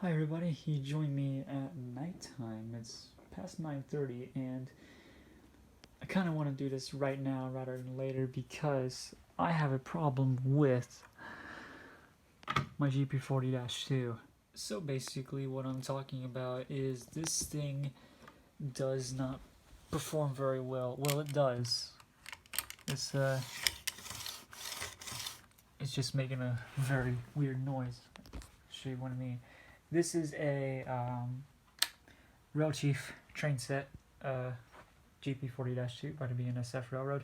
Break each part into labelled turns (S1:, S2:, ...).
S1: Hi everybody, you joined me at nighttime. It's past 9:30 and I kind of want to do this right now rather than later because I have a problem with my GP40-2. So basically what I'm talking about is this thing does not perform very well. Well, it does. It's just making a very weird noise. I'll show you what I mean. This is a Rail Chief train set, GP40-2 by the BNSF Railroad,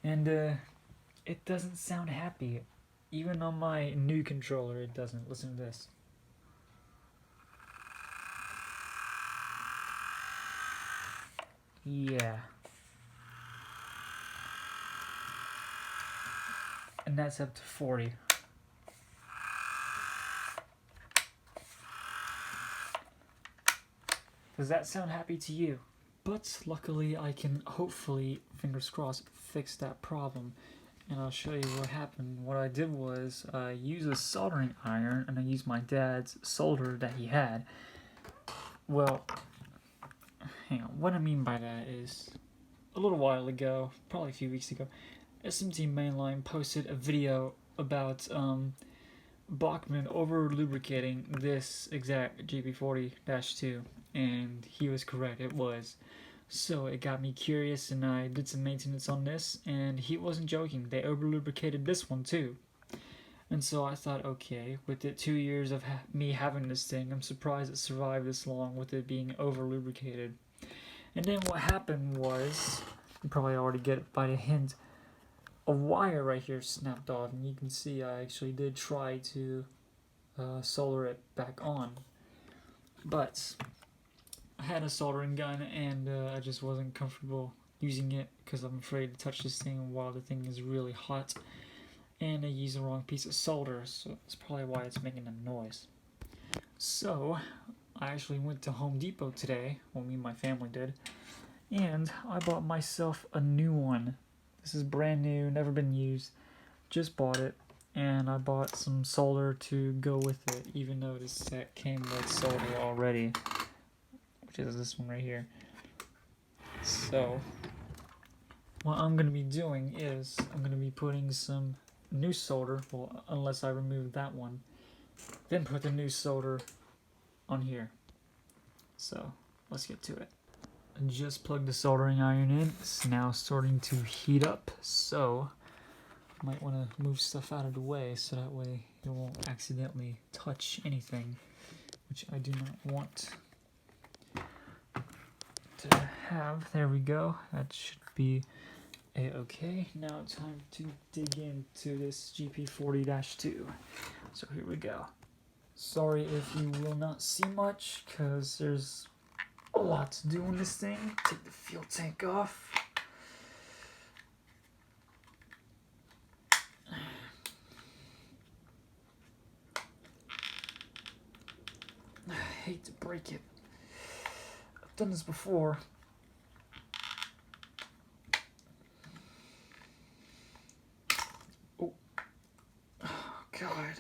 S1: and it doesn't sound happy. Even on my new controller, it doesn't. Listen to this. Yeah. And that's up to 40. Does that sound happy to you? But luckily I can hopefully, fingers crossed, fix that problem. And I'll show you what happened. What I did was I used a soldering iron and I used my dad's solder that he had. Well, hang on, what I mean by that is a little while ago, probably a few weeks ago, SMT Mainline posted a video about Bachmann over lubricating this exact GP40-2, and he was correct, it was. So it got me curious and I did some maintenance on this, and he wasn't joking, they over lubricated this one too. And so I thought, okay, with it 2 years of me having this thing, I'm surprised it survived this long with it being over lubricated. And then what happened was, you probably already get it by the hint, a wire right here snapped off, and you can see I actually did try to solder it back on, but I had a soldering gun and I just wasn't comfortable using it because I'm afraid to touch this thing while the thing is really hot, and I used the wrong piece of solder, so that's probably why it's making a noise. So I actually went to Home Depot today, well, me and my family did, and I bought myself a new one. This is brand new, never been used, just bought it, and I bought some solder to go with it, even though this set came with solder already, which is this one right here. So what I'm going to be doing is I'm going to be putting some new solder, well, unless I remove that one, then put the new solder on here. So let's get to it. I just plugged the soldering iron in. It's now starting to heat up, so I might want to move stuff out of the way so that way it won't accidentally touch anything, which I do not want to have. There we go. That should be a-okay. Now it's time to dig into this GP40-2. So here we go. Sorry if you will not see much, because there's a lot to do on this thing. Take the fuel tank off. I hate to break it. I've done this before. Oh, God.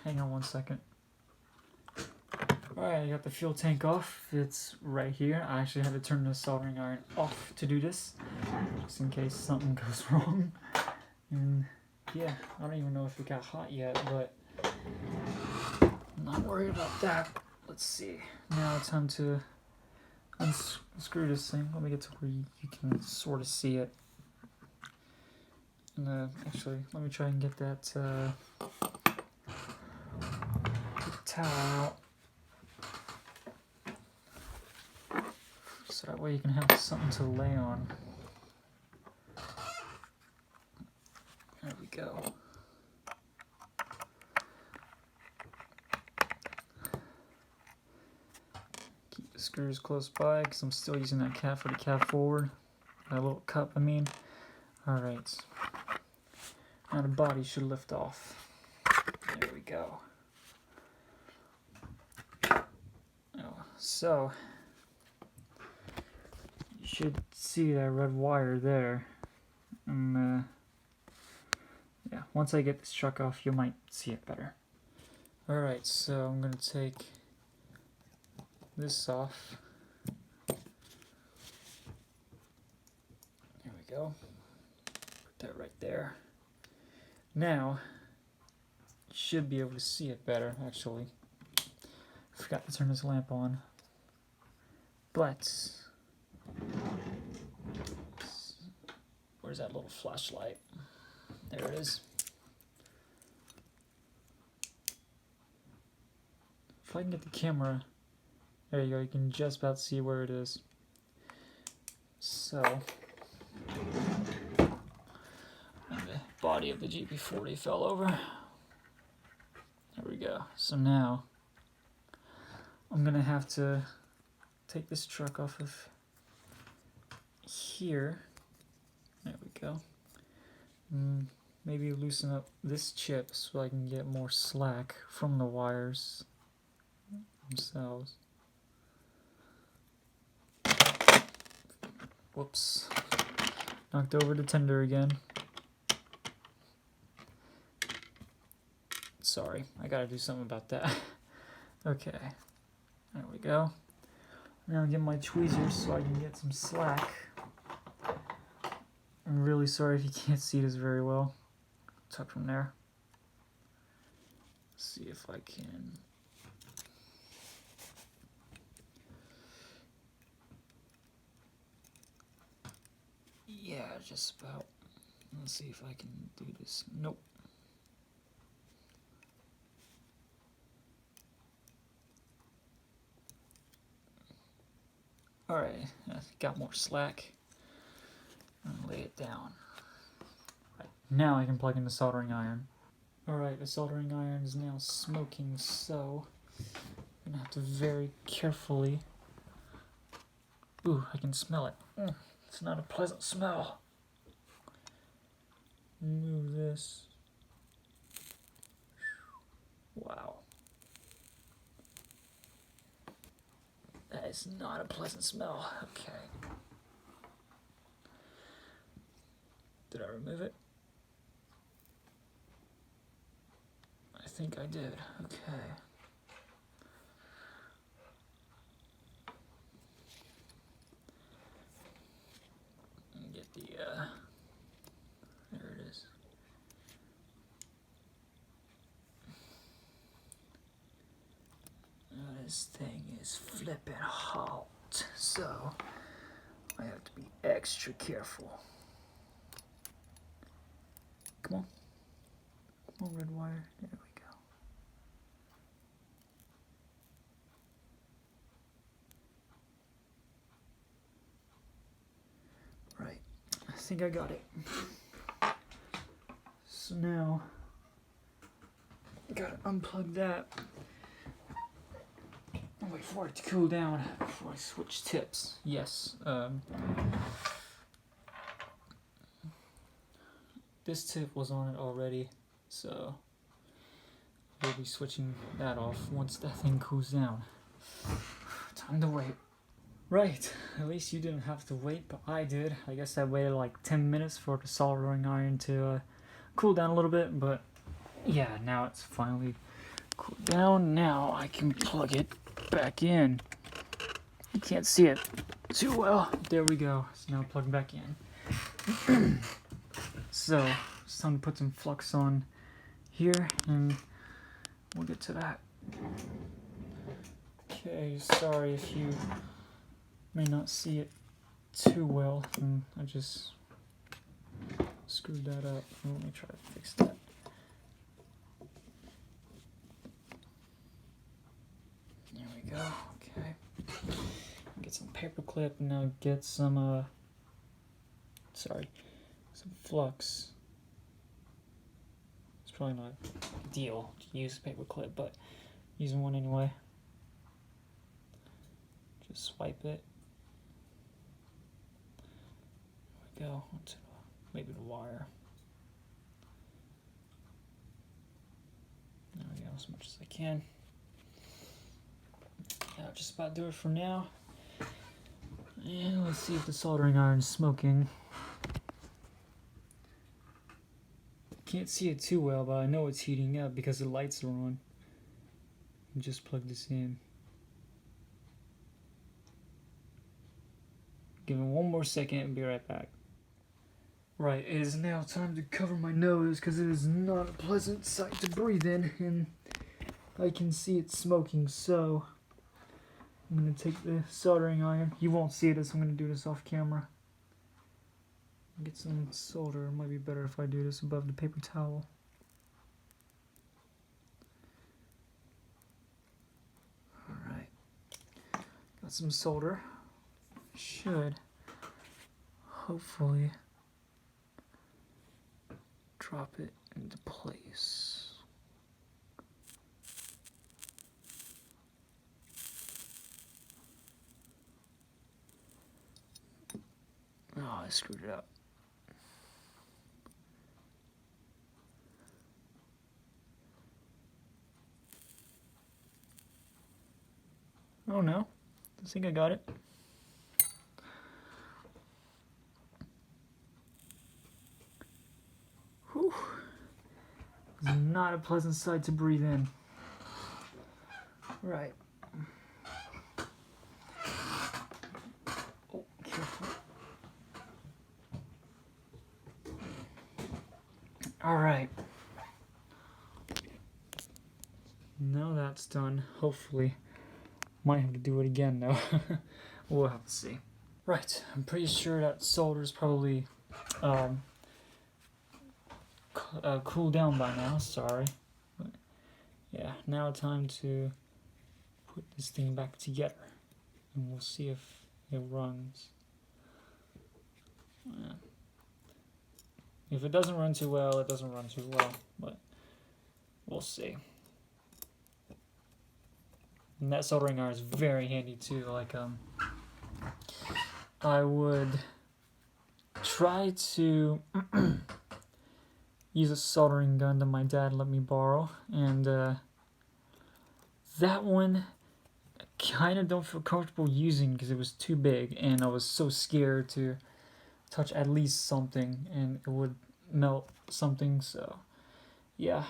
S1: Hang on one second. Alright, I got the fuel tank off. It's right here. I actually had to turn the soldering iron off to do this, just in case something goes wrong. And yeah, I don't even know if it got hot yet, but I'm not worried about that. Let's see. Now it's time to unscrew this thing. Let me get to where you can sort of see it. And actually, let me try and get that towel out, so that way you can have something to lay on. There we go. Keep the screws close by because I'm still using that cap for the cap forward. That little cup, I mean. Alright. Now the body should lift off. There we go. Oh, so you should see that red wire there. And Yeah, once I get this truck off, you might see it better. Alright, so I'm going to take this off. There we go. Put that right there. Now, you should be able to see it better, actually. Forgot to turn this lamp on. But, where's that little flashlight? There it is. If I can get the camera, there you go, you can just about see where it is. So, and the body of the GP40 fell over. There we go. So now, I'm gonna have to take this truck off of here. There we go. Maybe loosen up this chip so I can get more slack from the wires themselves. Whoops. Knocked over the tender again. Sorry, I gotta do something about that. Okay. There we go. Now get my tweezers so I can get some slack. I'm really sorry if you can't see this very well. Tuck from there. See if I can. Yeah, just about. Let's see if I can do this. Nope. Alright, got more slack. And lay it down. Right, now I can plug in the soldering iron. Alright, the soldering iron is now smoking, so I'm gonna have to very carefully. Ooh, I can smell it. It's not a pleasant smell. Move this. Wow. That is not a pleasant smell. Okay. Did I remove it? I think I did. Okay. Get the, there it is. This thing is flipping hot, so I have to be extra careful. Come on. Come on, red wire. There we go. Right. I think I got it. So now, I gotta unplug that. Wait for it to cool down before I switch tips. Yes. This tip was on it already, so we'll be switching that off once that thing cools down. Time to wait. Right, at least you didn't have to wait, but I did. I guess I waited like 10 minutes for the soldering iron to cool down a little bit, but yeah, now it's finally cooled down. Now I can plug it back in. You can't see it too well. There we go. It's now plugged back in. So it's time to put some flux on here, and we'll get to that. Okay, sorry if you may not see it too well. I just screwed that up. Let me try to fix that. There we go. Okay. Get some paper clip and now get some some flux. It's probably not ideal to use a paper clip, but using one anyway. Just swipe it. There we go. Onto maybe the wire. There we go, as much as I can. That'll just about do it for now. And let's see if the soldering iron's smoking. Can't see it too well, but I know it's heating up because the lights are on. Just plug this in. Give it one more second and be right back. Right, it is now time to cover my nose because it is not a pleasant sight to breathe in, and I can see it smoking, so I'm going to take the soldering iron. You won't see it, so I'm going to do this off camera. Get some solder. It might be better if I do this above the paper towel. Alright. Got some solder. Should hopefully drop it into place. Oh, I screwed it up. Oh no, I think I got it. Whew. It's not a pleasant sight to breathe in. Right. Oh, careful. Alright. Now that's done, hopefully. Might have to do it again though. We'll have to see. Right, I'm pretty sure that solder is probably cooled down by now, sorry. But yeah, now time to put this thing back together. And we'll see if it runs. Yeah. If it doesn't run too well, it doesn't run too well, but we'll see. And that soldering iron is very handy too. Like, I would try to use a soldering gun that my dad let me borrow, and that one I kind of don't feel comfortable using because it was too big, and I was so scared to touch at least something, and it would melt something. So, yeah,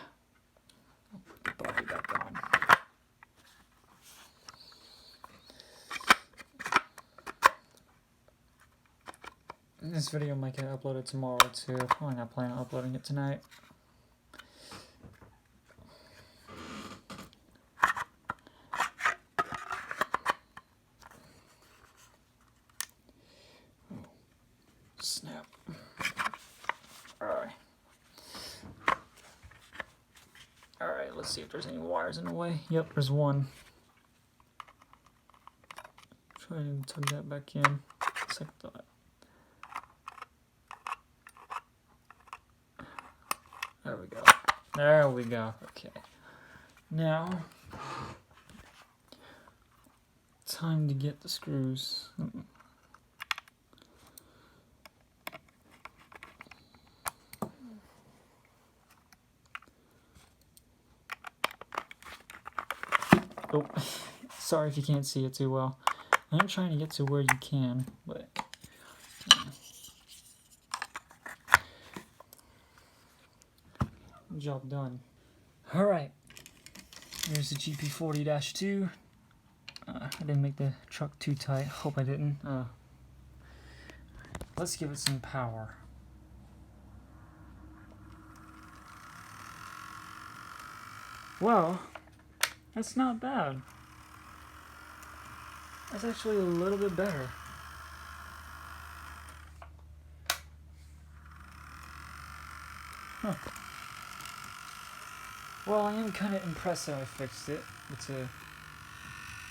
S1: I'll put the body back on. This video might get uploaded tomorrow too. I'm not planning on uploading it tonight. Snap. Alright. Alright, let's see if there's any wires in the way. Yep, there's one. Try and tug that back in. Second thought. There we go. There we go. Okay. Now, time to get the screws. Oh, sorry if you can't see it too well. I'm trying to get to where you can, but job done. Alright, here's the GP40-2. I didn't make the truck too tight. Hope I didn't. Let's give it some power. Well, that's not bad. That's actually a little bit better. Huh. Well, I am kind of impressed how I fixed it. It's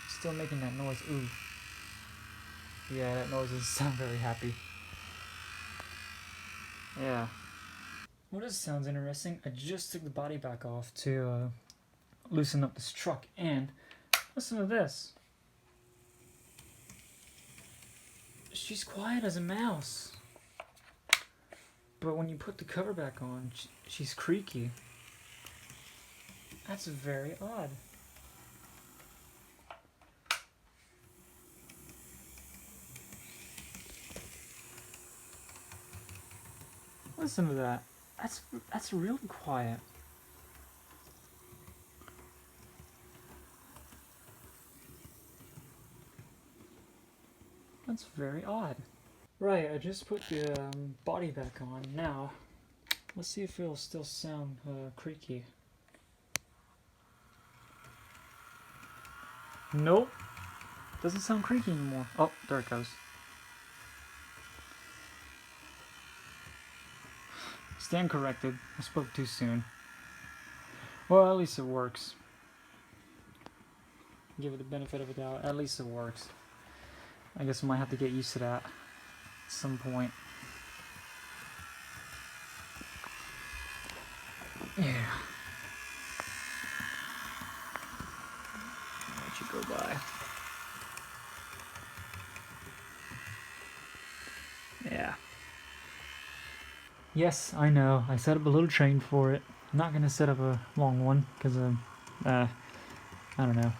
S1: still making that noise. Ooh. Yeah, that noise doesn't sound very happy. Yeah. Well, this sounds interesting. I just took the body back off to loosen up this truck, and listen to this. She's quiet as a mouse. But when you put the cover back on, she's creaky. That's very odd. Listen to that. That's really quiet. That's very odd. Right, I just put the body back on. Now, let's see if it'll still sound creaky. Nope. Doesn't sound creaky anymore. Oh, there it goes. Stand corrected. I spoke too soon. Well, at least it works. Give it the benefit of the doubt. At least it works. I guess I might have to get used to that at some point. Yeah. Let you go by. Yeah. Yes, I know. I set up a little train for it. I'm not gonna set up a long one because I don't know.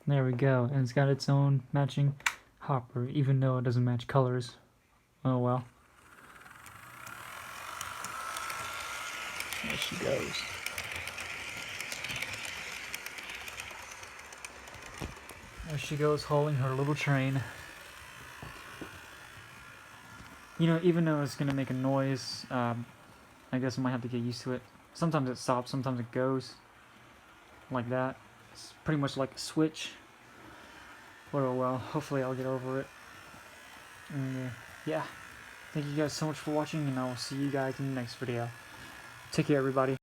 S1: There we go, and it's got its own matching hopper, even though it doesn't match colors. Oh well. There she goes. There she goes, hauling her little train. You know, even though it's gonna make a noise, I guess I might have to get used to it. Sometimes it stops, sometimes it goes. Like that. It's pretty much like a switch. But oh well, hopefully I'll get over it. And yeah, thank you guys so much for watching, and I will see you guys in the next video. Take care, everybody.